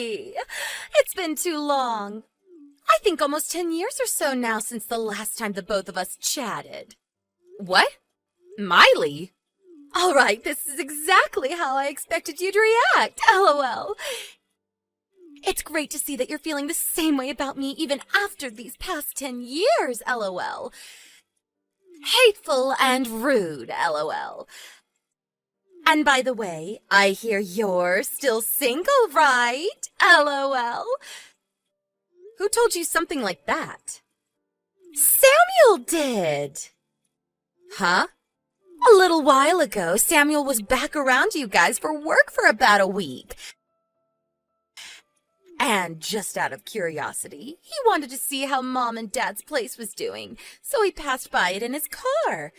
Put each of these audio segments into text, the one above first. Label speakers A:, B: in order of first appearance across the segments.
A: Cassie! It's been too long. I think almost 10 years or so now since the last time the both of us chatted. What? Miley? All right, this is exactly how I expected you to react, LOL. It's great to see that you're feeling the same way about me even after these past 10 years, LOL. Hateful and rude, LOL. And by the way, I hear you're still single, right? LOL. Who told you something like that? Samuel did. Huh? A little while ago, Samuel was back around you guys for work for about a week. And just out of curiosity, he wanted to see how Mom and Dad's place was doing, so he passed by it in his car.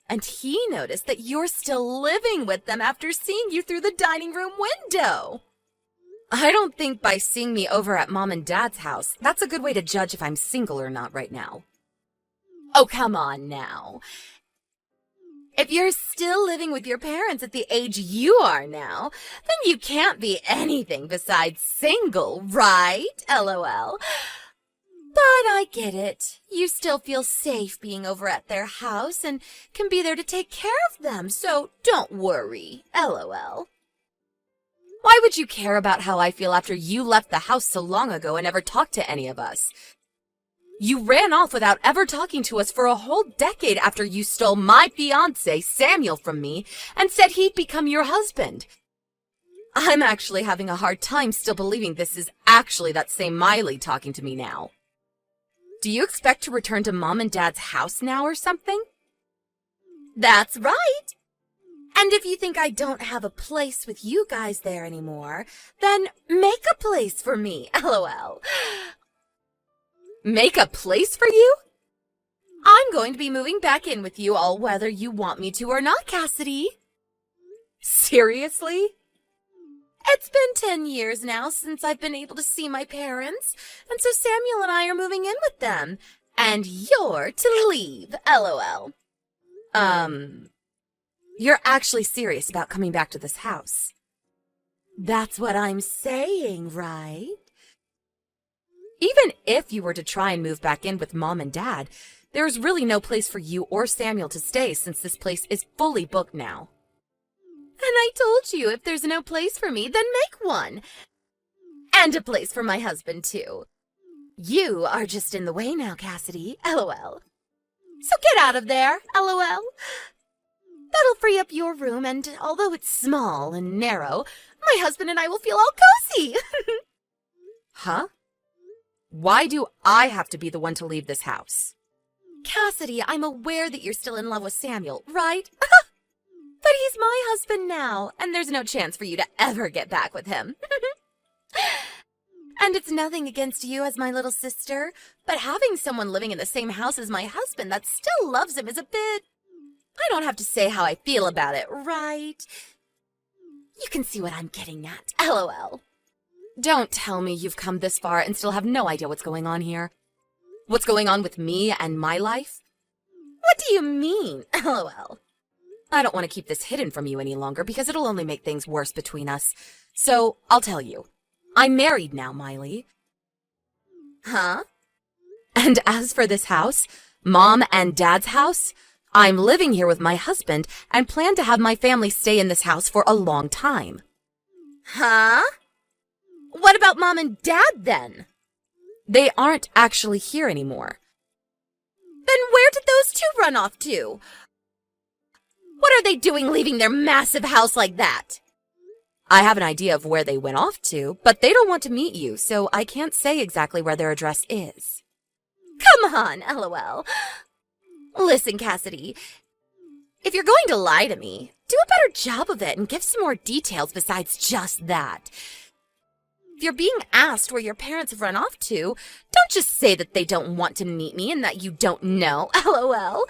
A: And he noticed that you're still living with them after seeing you through the dining room window. I don't think by seeing me over at Mom and Dad's house, that's a good way to judge if I'm single or not right now. Oh, come on now. If you're still living with your parents at the age you are now, then you can't be anything besides single, right? LOL. But I get it. You still feel safe being over at their house and can be there to take care of them, so don't worry. LOL. Why would you care about how I feel after you left the house so long ago and never talked to any of us? You ran off without ever talking to us for a whole decade after you stole my fiancé, Samuel, from me and said he'd become your husband. I'm actually having a hard time still believing this is actually that same Miley talking to me now. Do you expect to return to Mom and Dad's house now or something? That's right. And if you think I don't have a place with you guys there anymore, then make a place for me, LOL. Make a place for you? I'm going to be moving back in with you all whether you want me to or not, Cassidy. Seriously? It's been 10 years now since I've been able to see my parents, and so Samuel and I are moving in with them. And you're to leave, LOL. You're actually serious about coming back to this house? That's what I'm saying, right? Even if you were to try and move back in with Mom and Dad, there's really no place for you or Samuel to stay since this place is fully booked now. And I told you if there's no place for me, then make one. And a place for my husband, too. You are just in the way now, Cassidy, LOL. So get out of there, LOL. That'll free up your room, and although it's small and narrow, my husband and I will feel all cozy. Huh? Why do I have to be the one to leave this house? Cassidy, I'm aware that you're still in love with Samuel, right? But he's my husband now, and there's no chance for you to ever get back with him. And it's nothing against you as my little sister, but having someone living in the same house as my husband that still loves him is a bit... I don't have to say how I feel about it, right? You can see what I'm getting at, LOL. Don't tell me you've come this far and still have no idea what's going on here. What's going on with me and my life? What do you mean, LOL? I don't want to keep this hidden from you any longer because it'll only make things worse between us. So, I'll tell you. I'm married now, Miley. Huh? And as for this house, Mom and Dad's house, I'm living here with my husband and plan to have my family stay in this house for a long time. Huh? What about Mom and Dad, then? They aren't actually here anymore. Then where did those two run off to? What are they doing leaving their massive house like that? I have an idea of where they went off to, but they don't want to meet you, so I can't say exactly where their address is. Come on, LOL. Listen, Cassidy, if you're going to lie to me, do a better job of it and give some more details besides just that. If you're being asked where your parents have run off to, don't just say that they don't want to meet me and that you don't know, LOL.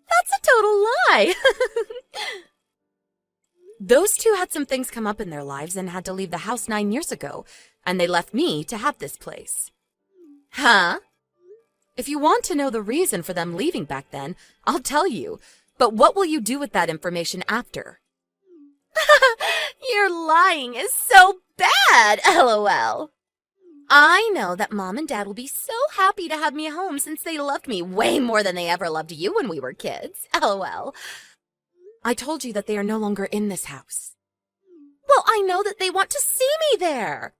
A: That's a total lie. Those two had some things come up in their lives and had to leave the house 9 years ago, and they left me to have this place. Huh? If you want to know the reason for them leaving back then, I'll tell you, but what will you do with that information after? Your lying is so bad! bad, LOL. I know that Mom and Dad will be so happy to have me home since they loved me way more than they ever loved you when we were kids, LOL. I told you that they are no longer in this house. Well, I know that they want to see me there.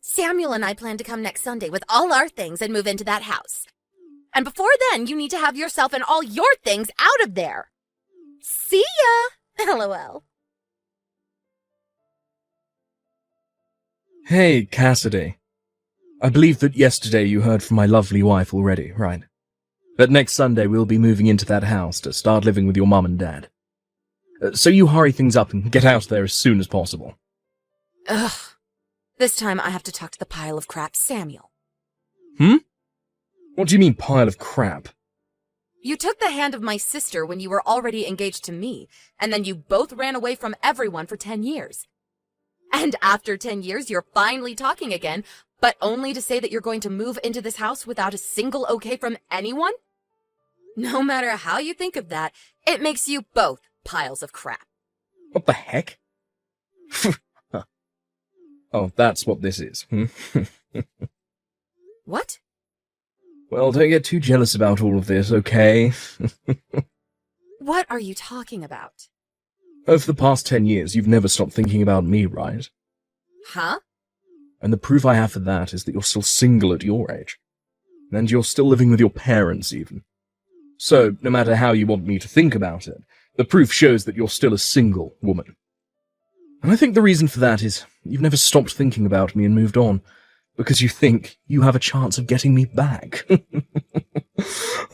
A: Samuel and I plan to come next Sunday with all our things and move into that house. And before then, you need to have yourself and all your things out of there. See ya, LOL.
B: Hey, Cassidy. I believe that yesterday you heard from my lovely wife already, right? But next Sunday we'll be moving into that house to start living with your mum and dad. So you hurry things up and get out there as soon as possible.
A: Ugh. This time I have to talk to the pile of crap Samuel.
B: What do you mean, pile of crap?
A: You took the hand of my sister when you were already engaged to me, and then you both ran away from everyone for 10 years. And after 10 years, you're finally talking again, but only to say that you're going to move into this house without a single okay from anyone? No matter how you think of that, it makes you both piles of crap.
B: What the heck? Oh, that's what this is.
A: What?
B: Well, don't get too jealous about all of this, okay?
A: What are you talking about?
B: Over the past 10 years, you've never stopped thinking about me, right?
A: Huh?
B: And the proof I have for that is that you're still single at your age. And you're still living with your parents, even. So, no matter how you want me to think about it, the proof shows that you're still a single woman. And I think the reason for that is you've never stopped thinking about me and moved on, because you think you have a chance of getting me back.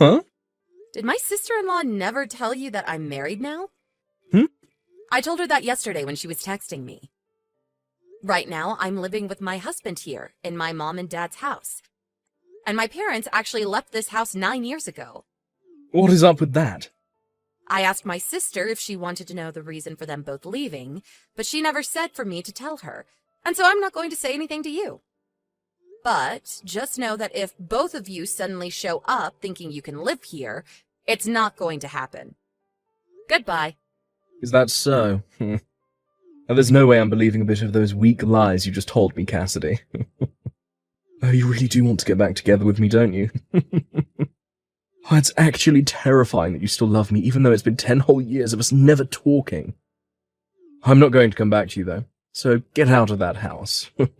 B: Huh?
A: Did my sister-in-law never tell you that I'm married now? I told her that yesterday when she was texting me. Right now, I'm living with my husband here in my mom and dad's house. And my parents actually left this house 9 years ago.
B: What is up with that?
A: I asked my sister if she wanted to know the reason for them both leaving, but she never said for me to tell her, and so I'm not going to say anything to you. But just know that if both of you suddenly show up thinking you can live here, it's not going to happen. Goodbye.
B: Is that so? And there's no way I'm believing a bit of those weak lies you just told me, Cassidy. Oh, you really do want to get back together with me, don't you? Oh, it's actually terrifying that you still love me, even though it's been 10 whole years of us never talking. I'm not going to come back to you, though, so get out of that house.
A: What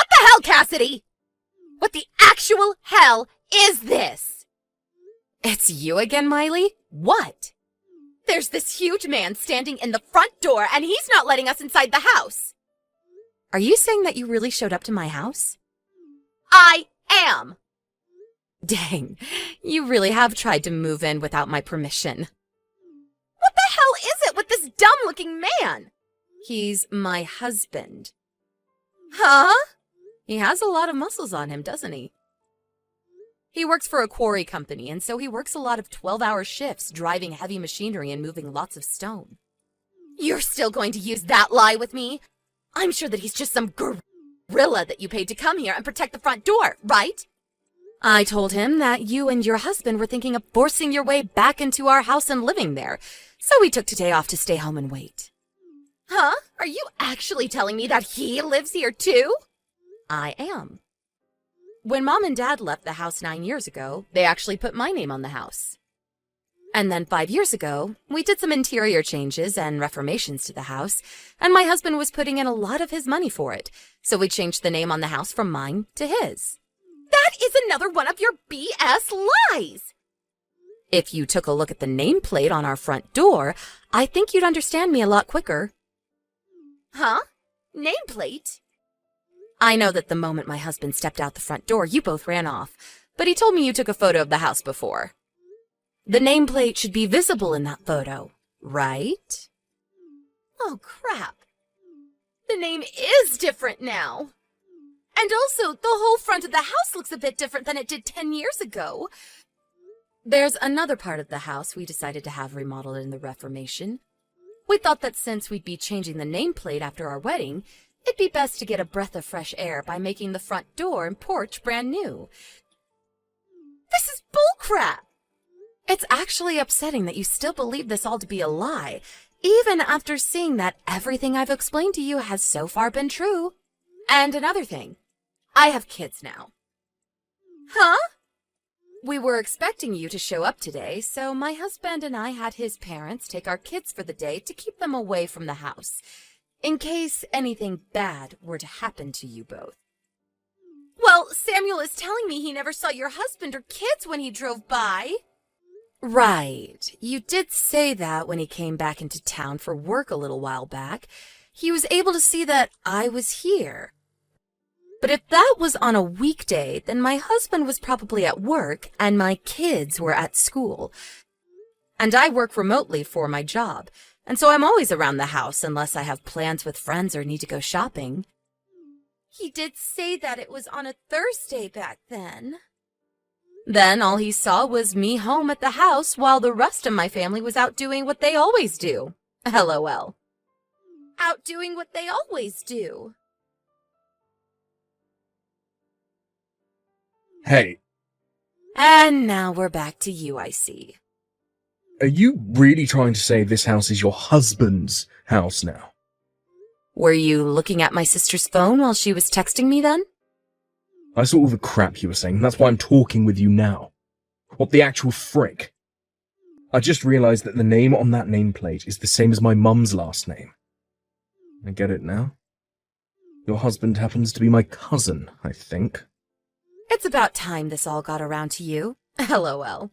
A: the hell, Cassidy? What the actual hell is this? It's you again, Miley? What? There's this huge man standing in the front door, and he's not letting us inside the house. Are you saying that you really showed up to my house? I am. Dang, you really have tried to move in without my permission. What the hell is it with this dumb-looking man? He's my husband. Huh? He has a lot of muscles on him, doesn't he? He works for a quarry company, and so he works a lot of 12-hour shifts, driving heavy machinery and moving lots of stone. You're still going to use that lie with me? I'm sure that he's just some gorilla that you paid to come here and protect the front door, right? I told him that you and your husband were thinking of forcing your way back into our house and living there, so we took today off to stay home and wait. Huh? Are you actually telling me that he lives here too? I am. When Mom and Dad left the house 9 years ago, they actually put my name on the house. And then 5 years ago, we did some interior changes and reformations to the house, and my husband was putting in a lot of his money for it, so we changed the name on the house from mine to his. That is another one of your BS lies! If you took a look at the nameplate on our front door, I think you'd understand me a lot quicker. Huh? Nameplate? I know that the moment my husband stepped out the front door, you both ran off, but he told me you took a photo of the house before. The nameplate should be visible in that photo, right? Oh, crap. The name is different now. And also, the whole front of the house looks a bit different than it did 10 years ago. There's another part of the house we decided to have remodeled in the Reformation. We thought that since we'd be changing the nameplate after our wedding, it'd be best to get a breath of fresh air by making the front door and porch brand new. This is bullcrap! It's actually upsetting that you still believe this all to be a lie, even after seeing that everything I've explained to you has so far been true. And another thing, I have kids now. Huh? We were expecting you to show up today, so my husband and I had his parents take our kids for the day to keep them away from the house, in case anything bad were to happen to you both. Well, Samuel is telling me he never saw your husband or kids when he drove by. Right. You did say that when he came back into town for work a little while back. He was able to see that I was here. But if that was on a weekday, then my husband was probably at work and my kids were at school. And I work remotely for my job, and so I'm always around the house unless I have plans with friends or need to go shopping. He did say that it was on a Thursday back then. Then all he saw was me home at the house while the rest of my family was out doing what they always do. LOL. Out doing what they always do.
B: Hey.
A: And now we're back to you, I see.
B: Are you really trying to say this house is your husband's house now?
A: Were you looking at my sister's phone while she was texting me then?
B: I saw all the crap you were saying, that's why I'm talking with you now. What the actual frick? I just realized that the name on that nameplate is the same as my mum's last name. I get it now. Your husband happens to be my cousin, I think.
A: It's about time this all got around to you. LOL.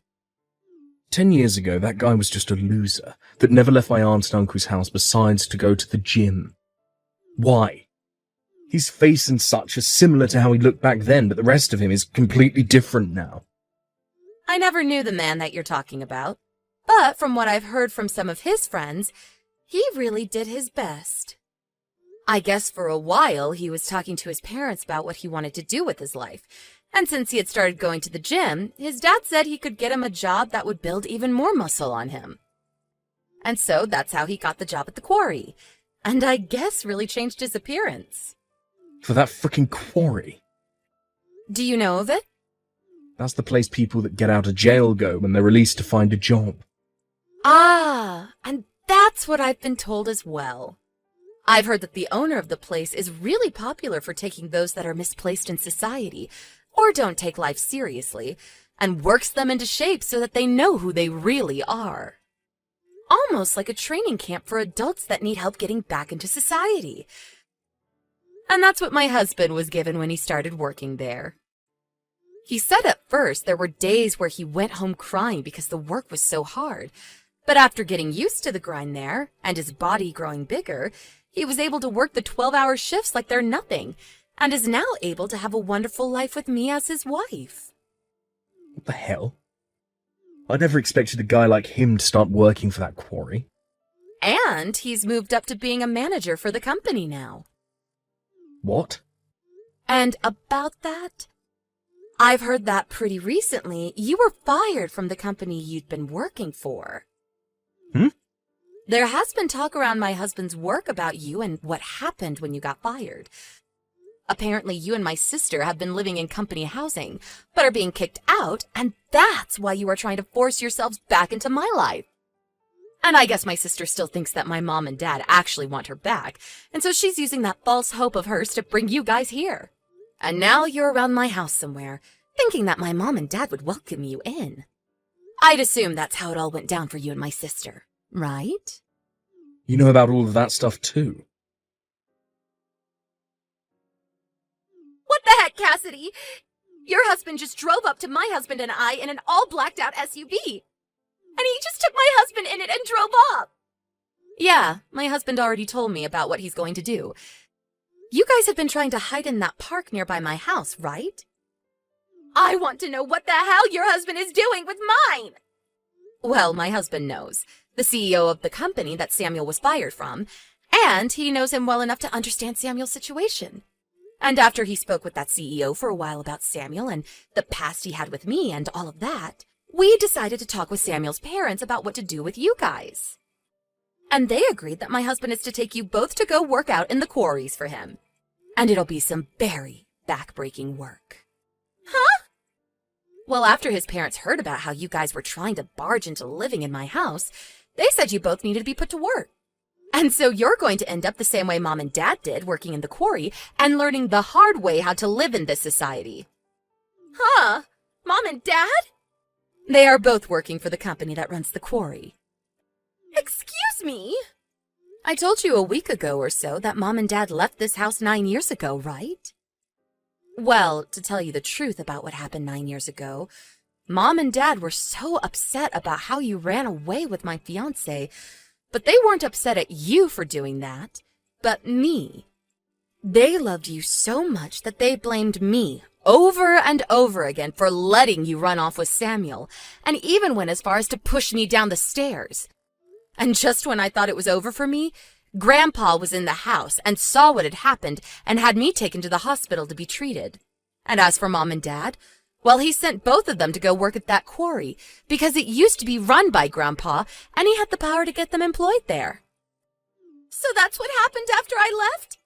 B: 10 years ago, that guy was just a loser that never left my aunt and uncle's house besides to go to the gym. Why? His face and such are similar to how he looked back then, but the rest of him is completely different now.
A: I never knew the man that you're talking about, but from what I've heard from some of his friends, he really did his best. I guess for a while he was talking to his parents about what he wanted to do with his life, and since he had started going to the gym, his dad said he could get him a job that would build even more muscle on him. And so that's how he got the job at the quarry, and I guess really changed his appearance.
B: For that frickin' quarry.
A: Do you know of it?
B: That's the place people that get out of jail go when they're released to find a job.
A: Ah, and that's what I've been told as well. I've heard that the owner of the place is really popular for taking those that are misplaced in society, or don't take life seriously, and works them into shape so that they know who they really are. Almost like a training camp for adults that need help getting back into society. And that's what my husband was given when he started working there. He said at first there were days where he went home crying because the work was so hard, but after getting used to the grind there, and his body growing bigger, he was able to work the 12-hour shifts like they're nothing, and is now able to have a wonderful life with me as his wife.
B: What the hell? I never expected a guy like him to start working for that quarry.
A: And he's moved up to being a manager for the company now.
B: What?
A: And about that, I've heard that pretty recently you were fired from the company you'd been working for. There has been talk around my husband's work about you and what happened when you got fired. Apparently you and my sister have been living in company housing, but are being kicked out, and that's why you are trying to force yourselves back into my life. And I guess my sister still thinks that my mom and dad actually want her back, and so she's using that false hope of hers to bring you guys here. And now you're around my house somewhere, thinking that my mom and dad would welcome you in. I'd assume that's how it all went down for you and my sister, right?
B: You know about all of that stuff too.
A: What the heck, Cassidy? Your husband just drove up to my husband and I in an all blacked out SUV. And he just took my husband in it and drove off. Yeah, my husband already told me about what he's going to do. You guys have been trying to hide in that park nearby my house, right? I want to know what the hell your husband is doing with mine. Well, my husband knows, the CEO of the company that Samuel was fired from, and he knows him well enough to understand Samuel's situation. And after he spoke with that CEO for a while about Samuel and the past he had with me and all of that, we decided to talk with Samuel's parents about what to do with you guys. And they agreed that my husband is to take you both to go work out in the quarries for him. And it'll be some very back-breaking work. Huh? Well, after his parents heard about how you guys were trying to barge into living in my house, they said you both needed to be put to work. And so you're going to end up the same way Mom and Dad did, working in the quarry and learning the hard way how to live in this society. Huh? Mom and Dad? They are both working for the company that runs the quarry. Excuse me? I told you a week ago or so that Mom and Dad left this house 9 years ago, right? Well, to tell you the truth about what happened 9 years ago, Mom and Dad were so upset about how you ran away with my fiancé, but they weren't upset at you for doing that, but me. They loved you so much that they blamed me over and over again for letting you run off with Samuel, and even went as far as to push me down the stairs. And just when I thought it was over for me, Grandpa was in the house and saw what had happened and had me taken to the hospital to be treated. And as for Mom and Dad, well, he sent both of them to go work at that quarry because it used to be run by Grandpa and he had the power to get them employed there. So that's what happened after I left?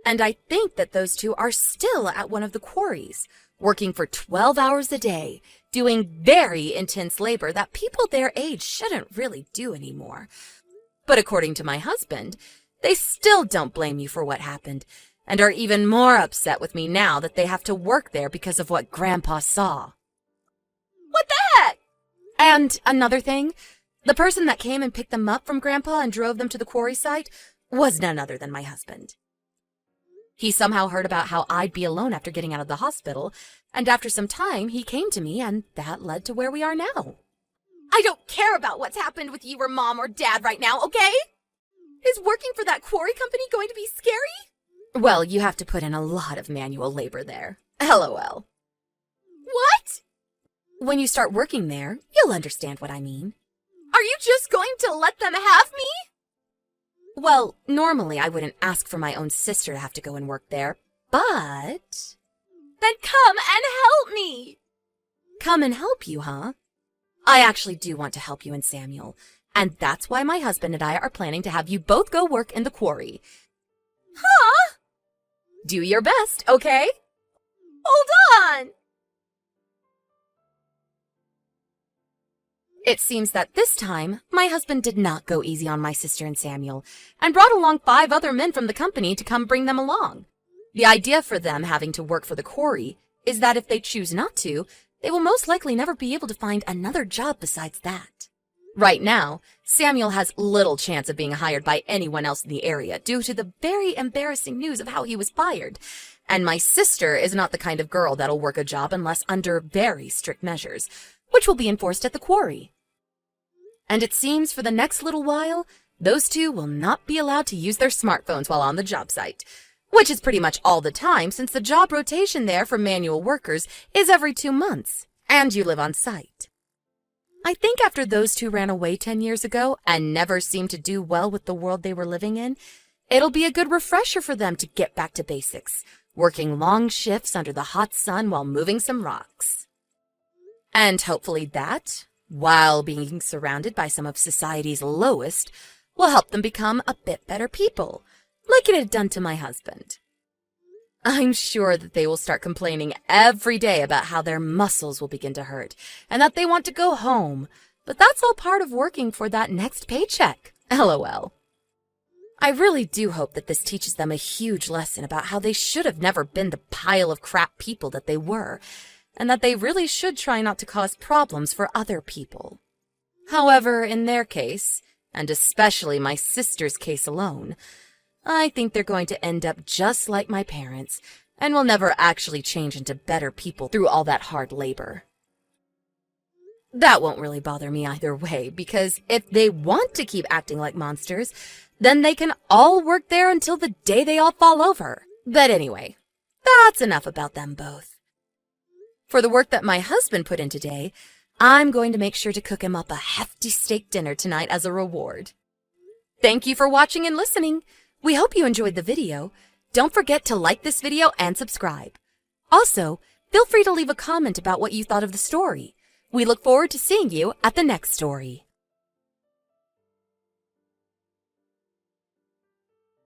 A: And I think that those two are still at one of the quarries, working for 12 hours a day, doing very intense labor that people their age shouldn't really do anymore. But according to my husband, they still don't blame you for what happened, and are even more upset with me now that they have to work there because of what Grandpa saw. What the heck? And another thing, the person that came and picked them up from Grandpa and drove them to the quarry site was none other than my husband. He somehow heard about how I'd be alone after getting out of the hospital, and after some time, he came to me, and that led to where we are now. I don't care about what's happened with you or Mom or Dad right now, okay? Is working for that quarry company going to be scary? Well, you have to put in a lot of manual labor there. LOL. What? When you start working there, you'll understand what I mean. Are you just going to let them have me? Well, normally I wouldn't ask for my own sister to have to go and work there, but... Then come and help me! Come and help you, huh? I actually do want to help you and Samuel, and that's why my husband and I are planning to have you both go work in the quarry. Huh? Do your best, okay? Hold on! It seems that this time, my husband did not go easy on my sister and Samuel, and brought along 5 other men from the company to come bring them along. The idea for them having to work for the quarry is that if they choose not to, they will most likely never be able to find another job besides that. Right now, Samuel has little chance of being hired by anyone else in the area due to the very embarrassing news of how he was fired, and my sister is not the kind of girl that'll work a job unless under very strict measures, which will be enforced at the quarry. And it seems for the next little while, those two will not be allowed to use their smartphones while on the job site, which is pretty much all the time since the job rotation there for manual workers is every 2 months, and you live on site. I think after those two ran away 10 years ago and never seemed to do well with the world they were living in, it'll be a good refresher for them to get back to basics, working long shifts under the hot sun while moving some rocks. And hopefully that, while being surrounded by some of society's lowest, will help them become a bit better people, like it had done to my husband. I'm sure that they will start complaining every day about how their muscles will begin to hurt, and that they want to go home, but that's all part of working for that next paycheck, LOL. I really do hope that this teaches them a huge lesson about how they should have never been the pile of crap people that they were, and that they really should try not to cause problems for other people. However, in their case, and especially my sister's case alone, I think they're going to end up just like my parents, and will never actually change into better people through all that hard labor. That won't really bother me either way, because if they want to keep acting like monsters, then they can all work there until the day they all fall over. But anyway, that's enough about them both. For the work that my husband put in today, I'm going to make sure to cook him up a hefty steak dinner tonight as a reward. Thank you for watching and listening. We hope you enjoyed the video. Don't forget to like this video and subscribe. Also, feel free to leave a comment about what you thought of the story. We look forward to seeing you at the next story.